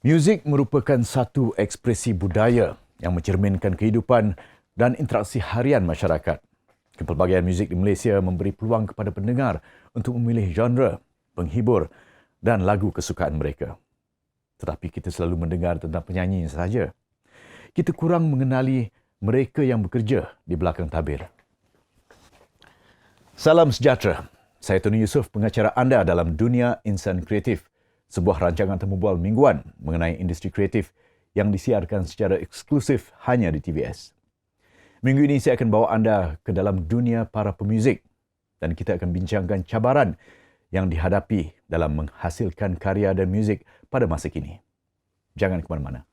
Muzik merupakan satu ekspresi budaya yang mencerminkan kehidupan dan interaksi harian masyarakat. Kepelbagaian muzik di Malaysia memberi peluang kepada pendengar untuk memilih genre, penghibur dan lagu kesukaan mereka. Tetapi kita selalu mendengar tentang penyanyi sahaja. Kita kurang mengenali mereka yang bekerja di belakang tabir. Salam sejahtera. Saya Tony Yusof, pengacara anda dalam Dunia Insan Kreatif, sebuah rancangan temu bual mingguan mengenai industri kreatif yang disiarkan secara eksklusif hanya di TVS. Minggu ini saya akan bawa anda ke dalam dunia para pemuzik dan kita akan bincangkan cabaran yang dihadapi dalam menghasilkan karya dan muzik pada masa kini. Jangan ke mana-mana.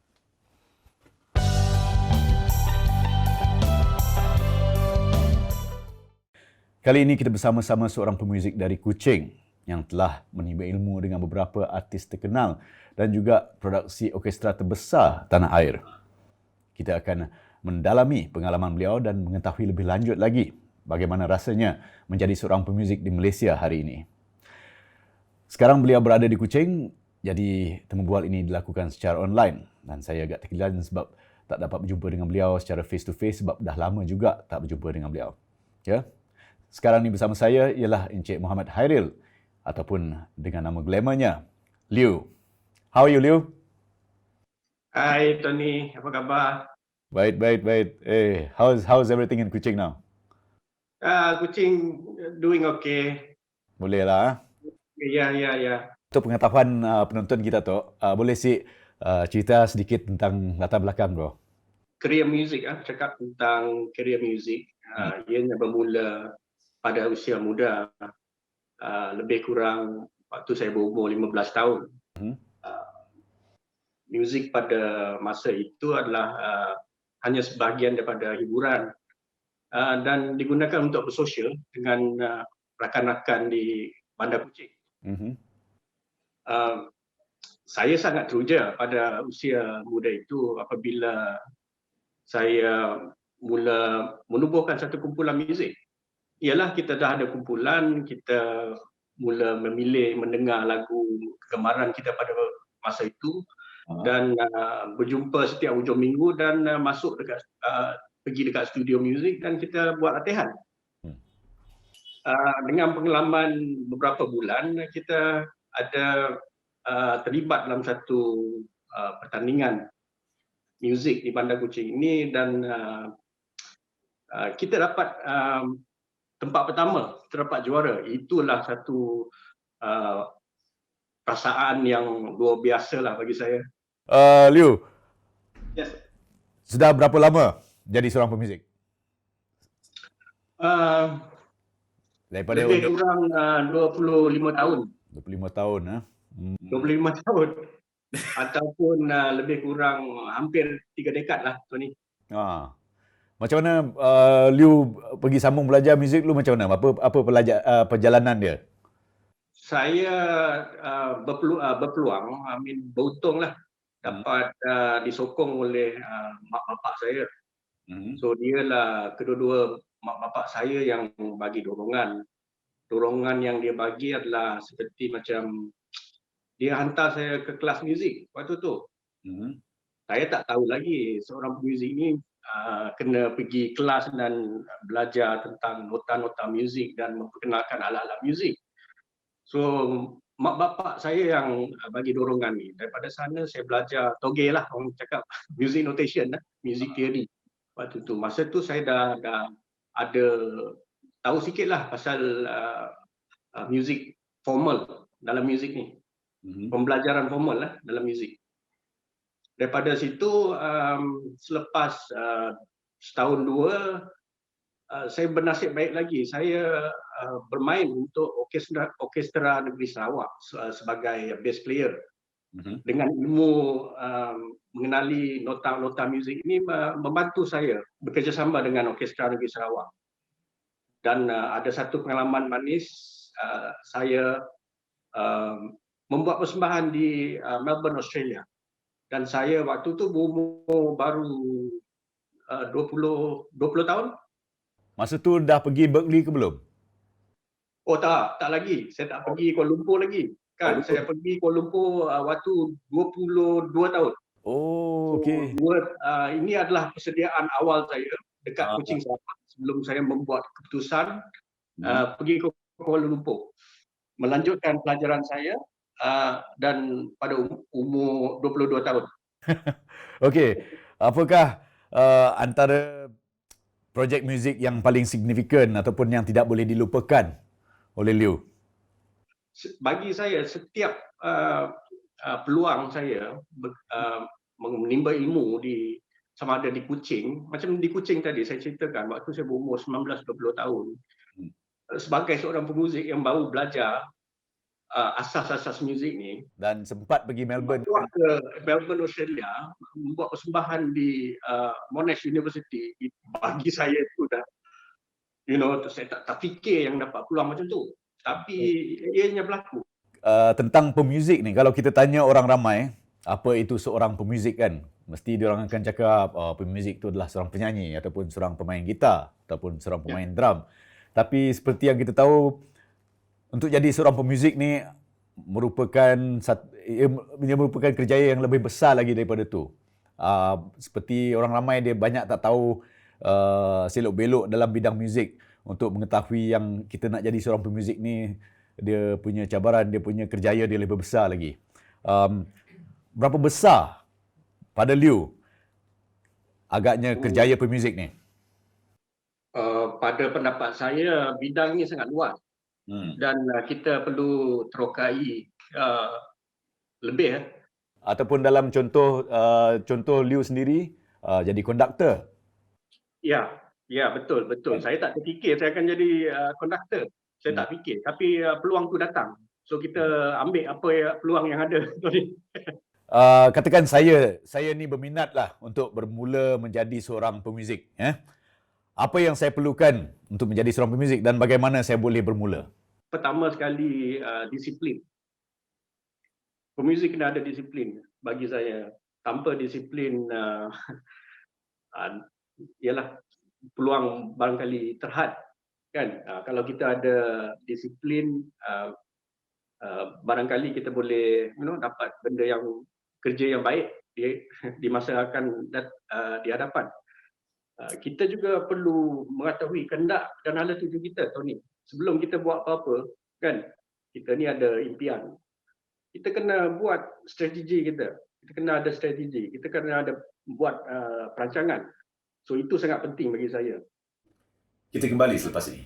Kali ini kita bersama-sama seorang pemuzik dari Kuching yang telah menimba ilmu dengan beberapa artis terkenal dan juga produksi orkestra terbesar tanah air. Kita akan mendalami pengalaman beliau dan mengetahui lebih lanjut lagi bagaimana rasanya menjadi seorang pemuzik di Malaysia hari ini. Sekarang beliau berada di Kuching, jadi temu bual ini dilakukan secara online dan saya agak terkelan sebab tak dapat berjumpa dengan beliau secara face to face sebab dah lama juga tak berjumpa dengan beliau. Ya. Sekarang ni bersama saya ialah Encik Muhammad Hairil ataupun dengan nama glamournya Liu. How are you, Liu? Hai Tony, apa khabar? Baik. How's everything in Kuching now? Kuching doing okay. Boleh lah. Ya. Untuk pengetahuan penonton kita tu, boleh cerita sedikit tentang latar belakang bro? Career music, cakap tentang career music. Ianya bermula pada usia muda. Lebih kurang waktu saya berumur 15 tahun. Muzik pada masa itu adalah hanya sebahagian daripada hiburan dan digunakan untuk bersosial dengan rakan-rakan di Bandar Kuching. Saya sangat teruja pada usia muda itu apabila saya mula menubuhkan satu kumpulan muzik. Ialah kita dah ada kumpulan, kita mula memilih mendengar lagu kegemaran kita pada masa itu dan berjumpa setiap hujung minggu dan pergi dekat studio muzik dan kita buat latihan. Dengan pengalaman beberapa bulan, kita ada terlibat dalam satu pertandingan muzik di Bandar Kuching ini dan kita dapat tempat pertama, kita dapat juara. Itulah satu perasaan yang luar biasa lah bagi saya. Liu, Yes. sudah berapa lama jadi seorang pemuzik? Daripada Lebih kurang 25 tahun. 25 tahun. 25 tahun. Ataupun lebih kurang hampir 3 dekad lah, Tony. Macam mana Liu pergi sambung belajar muzik lu macam mana? Apa perjalanan dia? Saya berpeluang, beruntung lah dapat disokong oleh mak bapak saya. So dialah kedua-dua mak bapak saya yang bagi dorongan. Dorongan yang dia bagi adalah seperti macam dia hantar saya ke kelas muzik waktu tu. Saya tak tahu lagi seorang pemuzik ni kena pergi kelas dan belajar tentang nota-nota muzik dan memperkenalkan alat-alat muzik. So mak bapak saya yang bagi dorongan ni. Daripada sana saya belajar togel lah orang cakap music notation, music theory. Waktu tu masa tu saya dah ada tahu sikitlah pasal music formal dalam music ni. Pembelajaran formal lah dalam muzik. Daripada situ selepas setahun dua saya bernasib baik lagi. Saya bermain untuk orkestra negeri Sarawak sebagai bass player. Dengan ilmu mengenali nota-nota muzik ini membantu saya bekerjasama dengan orkestra negeri Sarawak. Dan ada satu pengalaman manis, saya membuat persembahan di Melbourne, Australia. Dan saya waktu tu berumur baru 20 tahun. Masa tu dah pergi Berkeley ke belum? Oh tak lagi. Saya tak pergi Kuala Lumpur lagi. Kan saya pergi Kuala Lumpur waktu 22 tahun. Oh, So, okey. ini adalah persediaan awal saya dekat Kuching Selamat sebelum saya membuat keputusan pergi ke Kuala Lumpur. Melanjutkan pelajaran saya dan pada umur 22 tahun. Okey. Apakah antara projek muzik yang paling signifikan ataupun yang tidak boleh dilupakan oleh Liu? Bagi saya, setiap peluang saya menimba ilmu sama ada di Kuching, macam di Kuching tadi saya ceritakan waktu saya berumur 19-20 tahun, sebagai seorang pemuzik yang baru belajar asas-asas muzik ni, Dan sempat pergi Melbourne. bawa ke Melbourne, Australia, membuat persembahan di Monash University, bagi saya itu dah, saya tak fikir yang dapat peluang macam tu. Tapi ianya berlaku. Tentang pemuzik ni, kalau kita tanya orang ramai, apa itu seorang pemuzik kan? Mesti diorang akan cakap, pemuzik itu adalah seorang penyanyi ataupun seorang pemain gitar ataupun seorang pemain drum. Tapi seperti yang kita tahu, untuk jadi seorang pemuzik ni merupakan kerjaya yang lebih besar lagi daripada tu. Seperti orang ramai, dia banyak tak tahu selok-belok dalam bidang muzik. Untuk mengetahui yang kita nak jadi seorang pemuzik ni, dia punya cabaran, dia punya kerjaya dia lebih besar lagi. Berapa besar pada Liu agaknya kerjaya pemuzik ni? Pada pendapat saya, bidang ini sangat luas. Dan kita perlu terokai lebih. Ataupun dalam contoh Liu sendiri, jadi konduktor. Ya, betul. Saya tak terfikir saya akan jadi konduktor. Saya tak fikir. Tapi peluang tu datang. So kita ambil apa peluang yang ada. Katakan saya ni berminatlah untuk bermula menjadi seorang pemuzik. Apa yang saya perlukan untuk menjadi seorang pemuzik dan bagaimana saya boleh bermula? Pertama sekali, disiplin. Pemuzik kena ada disiplin bagi saya. Tanpa disiplin, ialah peluang barangkali terhad. Kan? Kalau kita ada disiplin, barangkali kita boleh dapat kerja yang baik di masa akan di hadapan. Kita juga perlu mengetahui kehendak dan hala tuju kita, Tony. Sebelum kita buat apa-apa, kan, kita ni ada impian. Kita kena buat strategi kita. Kita kena ada strategi. Kita kena ada buat perancangan. So itu sangat penting bagi saya. Kita kembali selepas ini.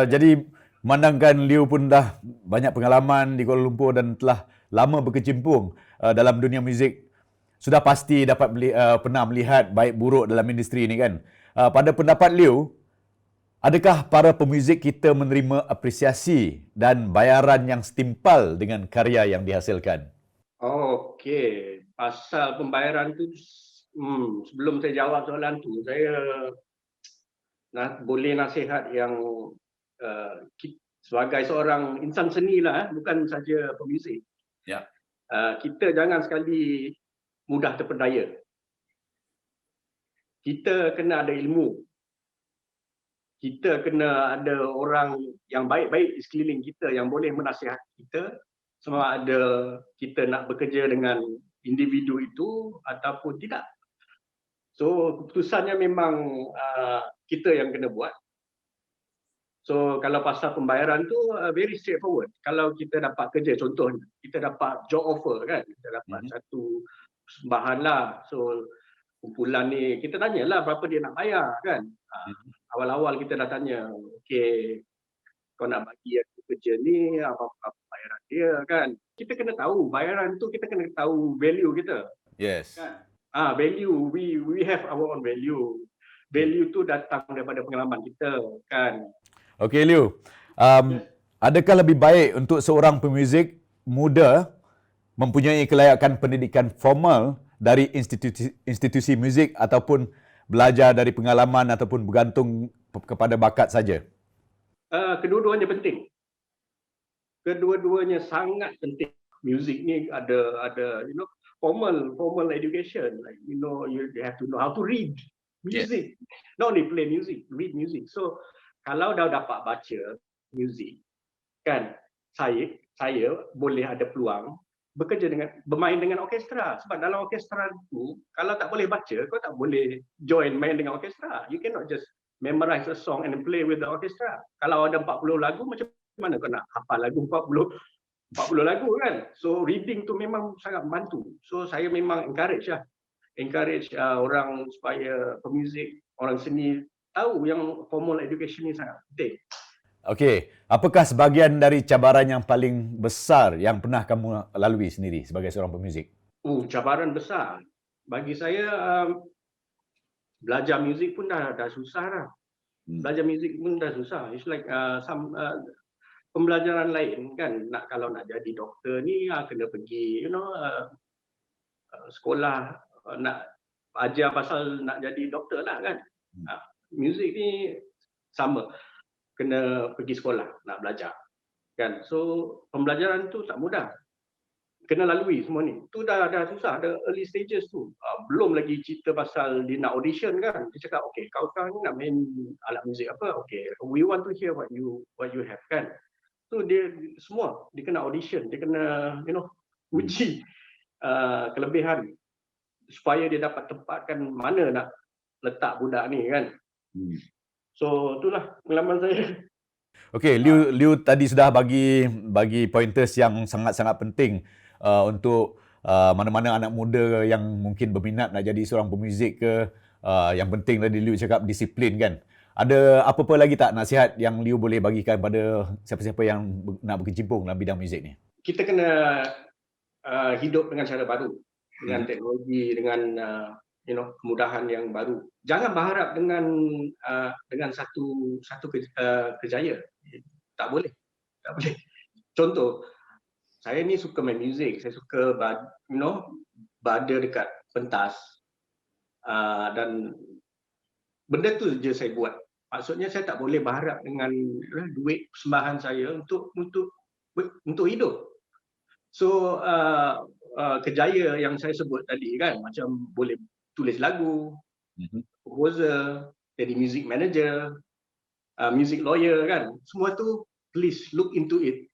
Jadi memandangkan Liu pun dah banyak pengalaman di Kuala Lumpur dan telah lama berkecimpung dalam dunia muzik, sudah pasti dapat pernah melihat baik buruk dalam industri ini kan. Pada pendapat Liu, adakah para pemuzik kita menerima apresiasi dan bayaran yang setimpal dengan karya yang dihasilkan? Okey, pasal pembayaran tu, sebelum saya jawab soalan tu, saya boleh nasihat yang sebagai seorang insan seni lah, bukan saja pemuzik. Ya. Kita jangan sekali mudah terpedaya. Kita kena ada ilmu. Kita kena ada orang yang baik-baik di sekeliling kita yang boleh menasihat kita, sama ada kita nak bekerja dengan individu itu ataupun tidak. So keputusannya memang kita yang kena buat. So kalau pasal pembayaran tu very straightforward. Kalau kita dapat kerja, contohnya kita dapat job offer kan, kita dapat satu persembahan lah. So kumpulan ni kita tanyalah berapa dia nak bayar kan. Awal-awal kita dah tanya, okey, kau nak bagi aku kerja ni, apa bayaran dia kan. Kita kena tahu bayaran tu, kita kena tahu value kita. Yes. Kan? Value, we have our own value. Value tu datang daripada pengalaman kita kan. Okey Liu, adakah lebih baik untuk seorang pemuzik muda mempunyai kelayakan pendidikan formal dari institusi muzik ataupun belajar dari pengalaman ataupun bergantung kepada bakat saja? Kedua-duanya penting. Kedua-duanya sangat penting. Muzik ni ada formal education. Like you have to know how to read music, not only play music, read music. So kalau dah dapat baca music, kan, saya boleh ada peluang bermain dengan orkestra. Sebab dalam orkestra tu, kalau tak boleh baca, kau tak boleh join main dengan orkestra. You cannot just memorize a song and then play with the orchestra. Kalau ada 40 lagu, macam mana kau nak hafal lagu 40 lagu kan? So reading tu memang sangat membantu. So saya memang encourage orang supaya pemuzik, orang seni tahu yang formal education ni sangat penting. Okey, apakah sebahagian dari cabaran yang paling besar yang pernah kamu lalui sendiri sebagai seorang pemuzik? Cabaran besar. Bagi saya belajar muzik pun dah susah dah. Belajar muzik pun dah susah. It's like pembelajaran lain kan. Kalau nak jadi doktor ni kena pergi sekolah, nak ajar pasal nak jadi doktor lah kan. Muzik ni sama, kena pergi sekolah nak belajar kan. So pembelajaran tu tak mudah, kena lalui semua ni. Tu dah susah, ada early stages tu. Belum lagi cerita pasal dia nak audition kan. Dia cakap, okay, kau ni nak main alat muzik apa? Okay, we want to hear what you have kan. So dia kena audition, dia kena uji kelebihan supaya dia dapat tempatkan mana nak letak budak ni kan. So itulah pengalaman saya. Okey, Liu tadi sudah bagi pointers yang sangat-sangat penting untuk mana-mana anak muda yang mungkin berminat nak jadi seorang pemuzik ke. Yang penting tadi Liu cakap disiplin kan. Ada apa-apa lagi tak nasihat yang Liu boleh bagikan pada siapa-siapa yang nak berkecimpung dalam bidang muzik ni? Kita kena hidup dengan cara baru, dengan teknologi, dengan kemudahan yang baru. Jangan berharap dengan satu kejayaan. Tak boleh. Contoh, saya ni suka main muzik, saya suka berada dekat pentas, dan benda tu je saya buat. Maksudnya saya tak boleh berharap dengan duit persembahan saya untuk hidup. So kejaya yang saya sebut tadi kan, macam boleh tulis lagu, composer, jadi music manager, music lawyer kan. Semua tu please look into it.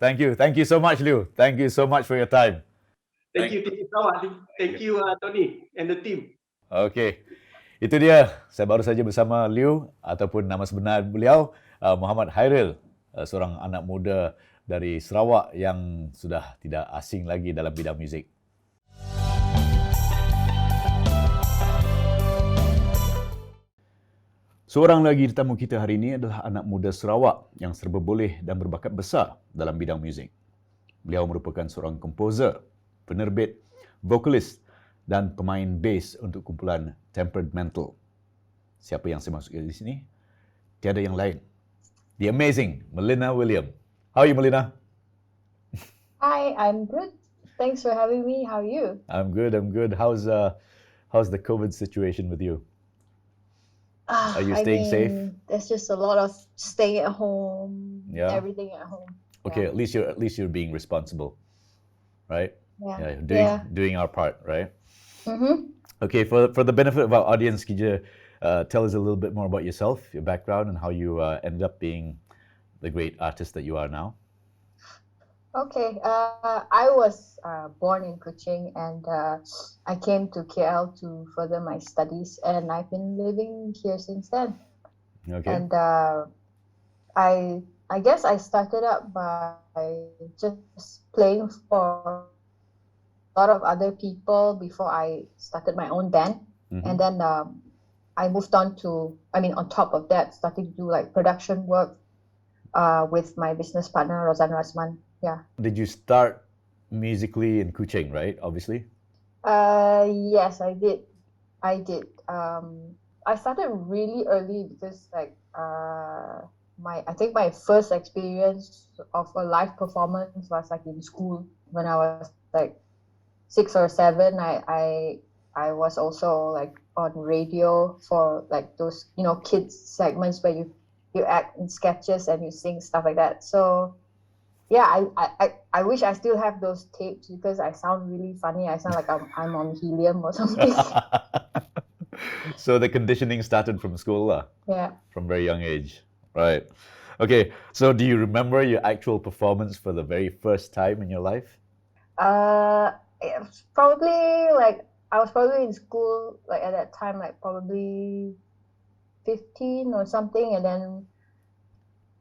Thank you so much Liu. Thank you so much for your time. Thank you Tawad. Thank you Tony and the team. Okay. Itu dia, saya baru saja bersama Liu ataupun nama sebenar beliau Muhammad Hairil, seorang anak muda dari Sarawak yang sudah tidak asing lagi dalam bidang muzik. Seorang lagi tetamu kita hari ini adalah anak muda Sarawak yang serba boleh dan berbakat besar dalam bidang muzik. Beliau merupakan seorang komposer, penerbit, vokalis dan pemain bass untuk kumpulan Temperamental. Siapa yang saya maksudkan di sini? Tiada yang lain. The amazing Melina William. How are you, Melina? Hi, I'm good. Thanks for having me. How are you? I'm good. How's the COVID situation with you? Are you staying safe? There's just a lot of staying at home, everything at home. Okay, at least you're being responsible, right? Yeah. Doing our part, right? Mm-hmm. Okay, for the benefit of our audience, could you tell us a little bit more about yourself, your background, and how you ended up being the great artist that you are now? Okay, I was born in Kuching, and I came to KL to further my studies, and I've been living here since then. Okay. And I guess I started up by just playing for a lot of other people before I started my own band. Mm-hmm. And then I moved on on top of that, started to do like production work with my business partner, Rozan Rasman. Yeah. Did you start musically in Kuching, right? Obviously. Yes, I did. I started really early because I think my first experience of a live performance was like in school when I was like 6 or 7. I was also like on radio for like those kids segments where you act in sketches and you sing, stuff like that. So yeah, I wish I still have those tapes because I sound really funny. I sound like I'm on helium or something. So the conditioning started from school, Yeah. from very young age. Right. Okay. So do you remember your actual performance for the very first time in your life? It's probably like I was probably in school like at that time, like probably 15 or something, and then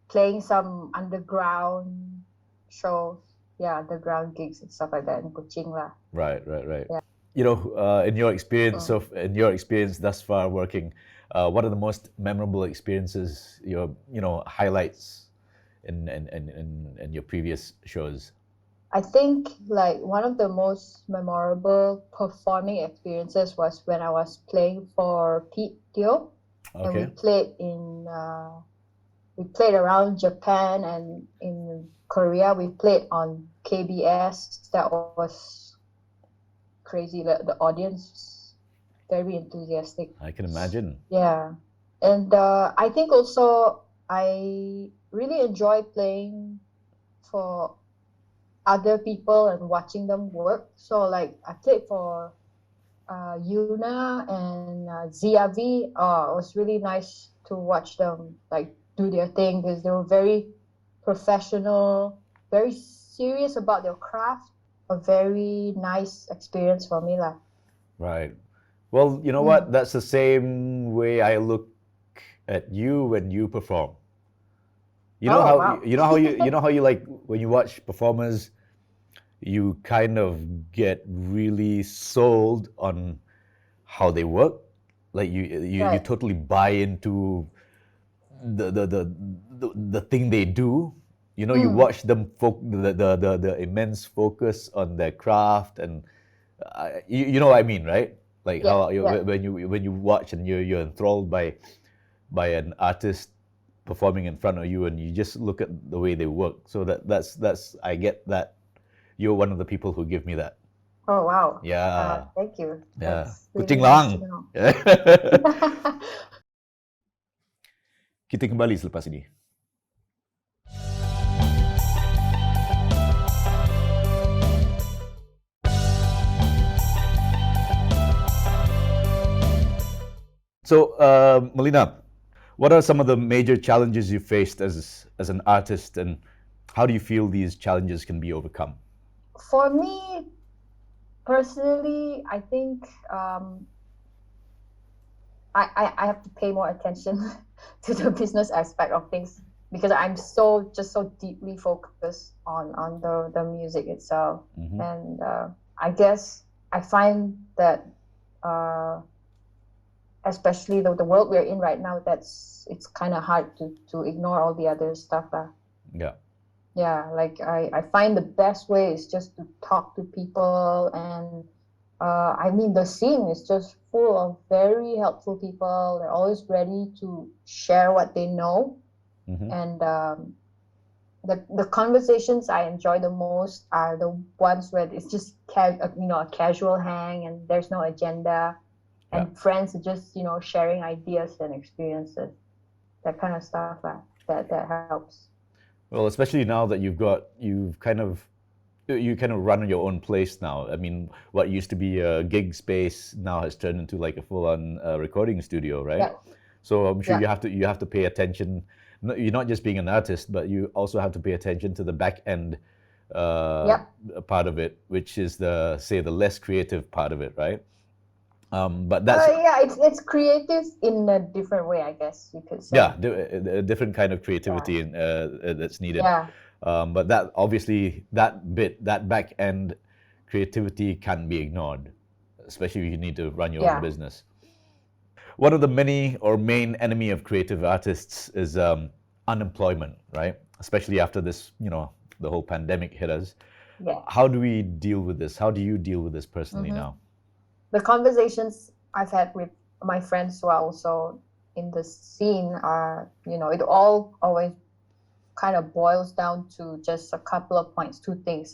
playing some underground shows, yeah, underground gigs and stuff like that in Kuching lah. Right, right, right. Yeah. You know, Mm. in your experience thus far working, what are the most memorable experiences, your, highlights in your previous shows? I think like one of the most memorable performing experiences was when I was playing for Pete Teo, and Okay. we played around Japan and in Korea. We played on KBS. That was crazy. The audience very enthusiastic. I can imagine. Yeah, and I think also I really enjoy playing for other people and watching them work. So like I played for Yuna and Ziavi. It was really nice to watch them like do their thing because they were very professional, very serious about their craft. A very nice experience for me lah. Right. Well, you know what? Mm. That's the same way I look at you when you perform. Oh wow. You know how you like when you watch performers, you kind of get really sold on how they work. Like you Right. totally buy into the the the the thing they do. You know, you Mm. watch them the immense focus on their craft, and you know what I mean, right? Like Yeah. how Yeah. when you watch and you're enthralled by an artist performing in front of you, and you just look at the way they work. So that's I get that you're one of the people who give me that. Oh wow. Yeah, Thank you. yeah. That's really Kucing nice to lang. know. Kita kembali selepas ini. So, Melina, what are some of the major challenges you faced as an artist, and how do you feel these challenges can be overcome? For me personally, I think I have to pay more attention to the business aspect of things because I'm so deeply focused on the music itself. Mm-hmm. And I guess I find that especially the world we're in right now, it's kind of hard to ignore all the other stuff. Yeah. Yeah, like I find the best way is just to talk to people, and I mean the scene is just full of very helpful people. They're always ready to share what they know, Mm-hmm. and the conversations I enjoy the most are the ones where it's just a casual hang and there's no agenda, and Yeah. friends are just sharing ideas and experiences, that kind of stuff. That helps. Well, especially now that you've kind of you kind of run your own place now. I mean, what used to be a gig space now has turned into like a full-on recording studio, right? Yeah, So I'm sure yeah, you have to pay attention. You're not just being an artist, but you also have to pay attention to the back end uh, yeah. part of it, which is the less creative part of it, right? But that's Yeah, it's creative in a different way, I guess you could say. yeah, a different kind of Yeah, creativity that's needed. yeah, But that obviously that back end creativity can't be ignored, especially if you need to run your own yeah. business. One of the many or main enemy of creative artists is unemployment, right? Especially after this, the whole pandemic hit us. Yeah. How do we deal with this? How do you deal with this personally Mm-hmm. now? The conversations I've had with my friends who are also in the scene are, it all always kind of boils down to just a couple of points, two things.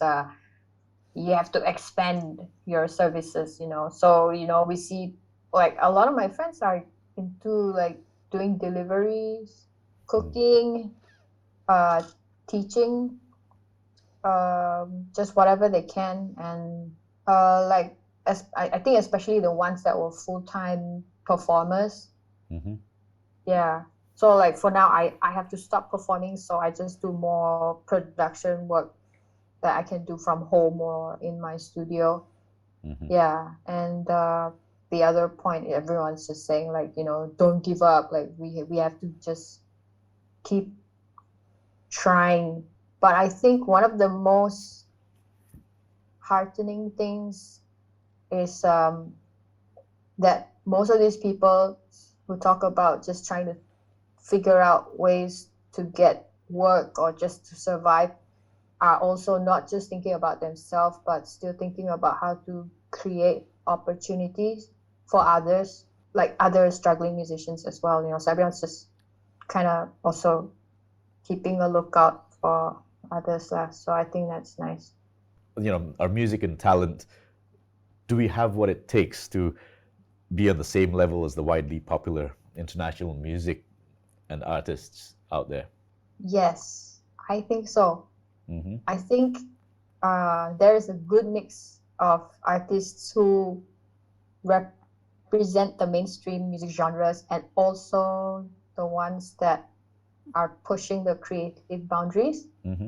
You have to expand your services, So, we see like a lot of my friends are into like doing deliveries, cooking, teaching. just whatever they can, and like I think especially the ones that were full-time performers. Mm-hmm. Yeah. So like for now, I have to stop performing, so I just do more production work that I can do from home or in my studio. Mm-hmm. Yeah. And the other point, everyone's just saying like, don't give up. Like we have to just keep trying. But I think one of the most heartening things is that most of these people who talk about just trying to figure out ways to get work or just to survive are also not just thinking about themselves, but still thinking about how to create opportunities for others, like other struggling musicians as well. So everyone's just kind of also keeping a lookout for others. So I think that's nice. Our music and talent, do we have what it takes to be on the same level as the widely popular international music and artists out there? Yes, I think so. Mm-hmm. I think there is a good mix of artists who represent the mainstream music genres and also the ones that are pushing the creative boundaries. Mm-hmm.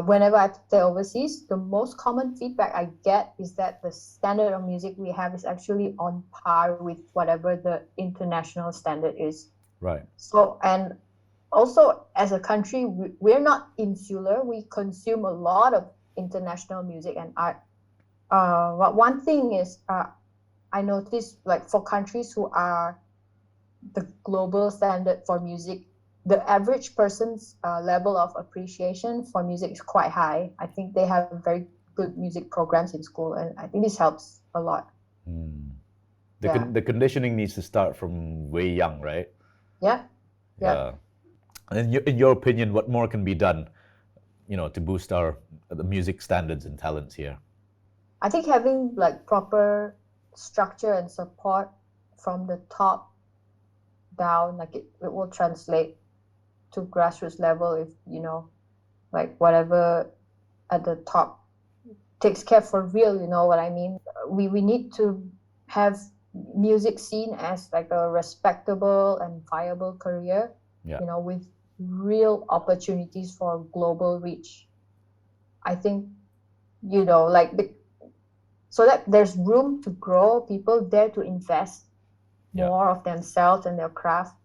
Whenever I play overseas, the most common feedback I get is that the standard of music we have is actually on par with whatever the international standard is. Right. So, and also as a country, we're not insular. We consume a lot of international music and art. But one thing is, I noticed like for countries who are the global standard for music, the average person's level of appreciation for music is quite high. I think they have very good music programs in school, and I think this helps a lot. The conditioning needs to start from way young, right? Yeah. And in your opinion, what more can be done, to boost the music standards and talents here? I think having like proper structure and support from the top down, like it will translate to grassroots level if like whatever at the top takes care for real. You know what I mean? We need to have music seen as like a respectable and viable career. With real opportunities for global reach. I think so that there's room to grow, people dare to invest more of themselves and their craft.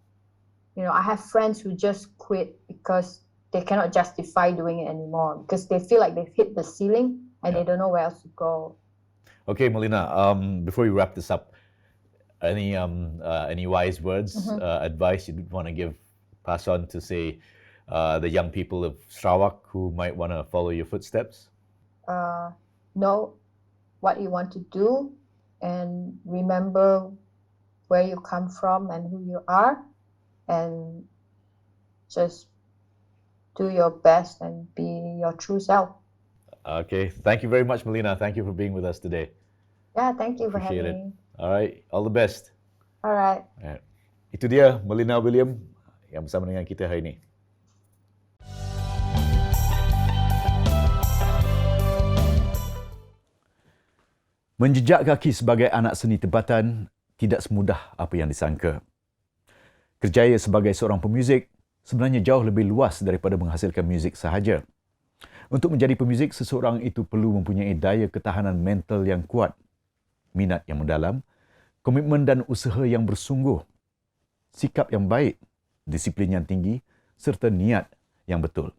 I have friends who just quit because they cannot justify doing it anymore because they feel like they've hit the ceiling and they don't know where else to go. Okay, Melina, before we wrap this up, any wise words, advice you'd want to pass on to, say, the young people of Sarawak who might want to follow your footsteps? Know what you want to do and remember where you come from and who you are, and just do your best and be your true self. Okay. Thank you very much, Melina. Thank you for being with us today. Yeah, thank you Appreciate for having me. All right. All the best. All right. Itu dia Melina William yang bersama dengan kita hari ini. Menjejak kaki sebagai anak seni tempatan tidak semudah apa yang disangka. Kerjaya sebagai seorang pemuzik sebenarnya jauh lebih luas daripada menghasilkan muzik sahaja. Untuk menjadi pemuzik, seseorang itu perlu mempunyai daya ketahanan mental yang kuat, minat yang mendalam, komitmen dan usaha yang bersungguh, sikap yang baik, disiplin yang tinggi serta niat yang betul.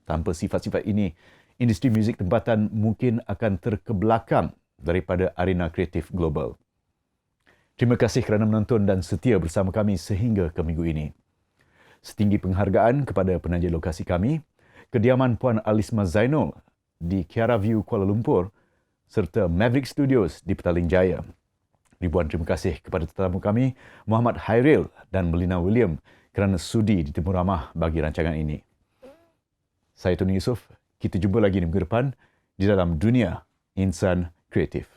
Tanpa sifat-sifat ini, industri muzik tempatan mungkin akan terkebelakang daripada arena kreatif global. Terima kasih kerana menonton dan setia bersama kami sehingga ke minggu ini. Setinggi penghargaan kepada penaja lokasi kami, kediaman Puan Alisma Zainul di Kiara View, Kuala Lumpur serta Maverick Studios di Petaling Jaya. Ribuan terima kasih kepada tetamu kami, Muhammad Hairil dan Melina William kerana sudi ditemu ramah bagi rancangan ini. Saya Tony Yusof, kita jumpa lagi di minggu depan di dalam dunia insan kreatif.